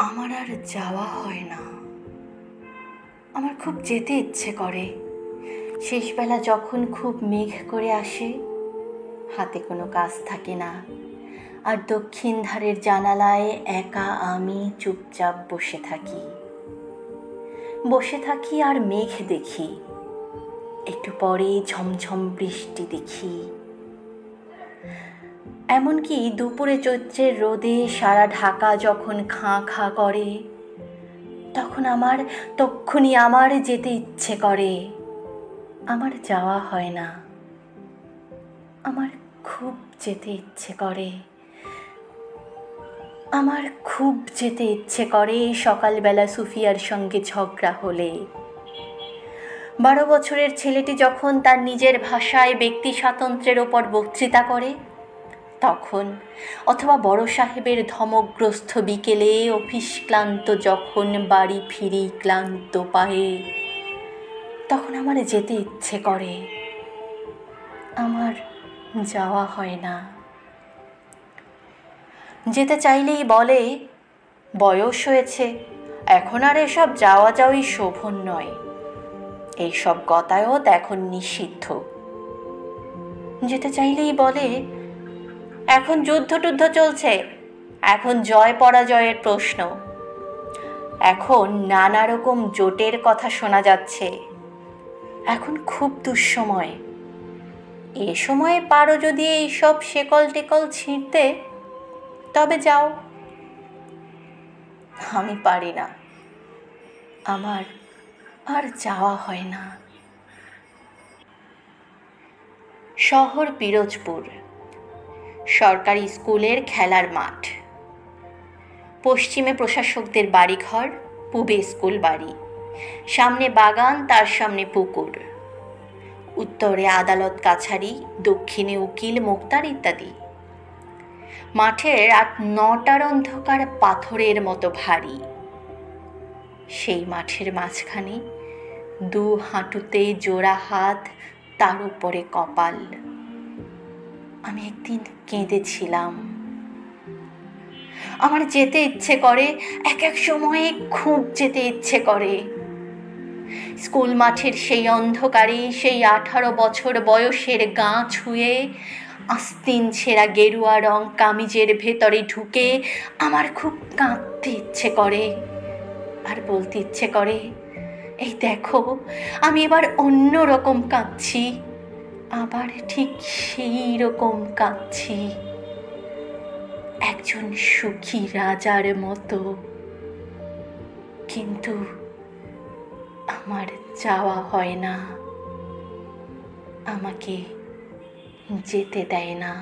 আমার আর যাওয়া হয় না। আমার খুব যেতে ইচ্ছে করে। শেষবেলা যখন খুব মেঘ করে আসে, হাতে কোনো কাজ থাকে না, আর দক্ষিণ ধারের জানালায় একা আমি চুপচাপ বসে থাকি আর মেঘ দেখি। একটু পরে ঝমঝম বৃষ্টি দেখি। এমনকি দুপুরে চৈত্রের রোদে সারা ঢাকা যখন খাঁ খাঁ করে, তখনই আমার যেতে ইচ্ছে করে। আমার যাওয়া হয় না। আমার খুব যেতে ইচ্ছে করে। আমার খুব যেতে ইচ্ছে করে সকালবেলা সুফিয়ার সঙ্গে ঝগড়া হলে। 12 বছরের ছেলেটি যখন তার নিজের ভাষায় ব্যক্তি স্বাতন্ত্র্যের ওপর বক্তৃতা করে তখন, অথবা বড় সাহেবের ধমকগ্রস্ত বিকেলে অফিস ক্লান্ত যখন বাড়ি ফিরি ক্লান্ত পায়ে, তখন আমার যেতে ইচ্ছে করে। আমার যাওয়া হয় না। যেতে চাইলেই বলে, বয়স হয়েছে, এখন আর এসব যাওয়া যাওয়াই শোভন নয়, এইসব গতায়ত এখন নিষিদ্ধ। যেতে চাইলেই বলে, এখন যুদ্ধ চলছে, এখন জয় পরাজয়ের প্রশ্ন, এখন নানা রকম জোটের কথা শোনা যাচ্ছে, এখন খুব দুঃসময়, এ সময়ে পারো যদি এইসব শেকল টেকল ছিঁড়তে তবে যাও। আমি পারি না। আমার আর যাওয়া হয় না। শহর পিরোজপুর। সরকারি স্কুলের খেলার মাঠ। পশ্চিমে প্রশাসকদের বাড়িঘর, পূবে স্কুল বাড়ি, সামনে বাগান, তার সামনে পুকুর, উত্তরে আদালত কাছারি, দক্ষিণে উকিল মোক্তার ইত্যাদি। মাঠের 8-9টার অন্ধকার পাথরের মতো ভারী। সেই মাঠের মাঝখানে 2 হাঁটুতে জোড়া হাত, তার উপরে কপাল। আমি একদিন কেঁদেছিলাম। আমার যেতে ইচ্ছে করে, এক সময়ে খুব যেতে ইচ্ছে করে। স্কুল মাঠের সেই অন্ধকারে, সেই 18 বছর বয়সের গা ছুঁয়ে আস্তিন ছেঁড়া গেরুয়া রং কামিজের ভেতরে ঢুকে আমার খুব কাঁদতে ইচ্ছে করে, আর বলতে ইচ্ছে করে, এই দেখো, আমি এবার অন্য রকম কাঁদছি, আবার ঠিক সেই রকম কাঁদছি, একজন সুখী রাজার মতো। কিন্তু আমার যাওয়া হয় না। আমাকে যেতে দেয় না।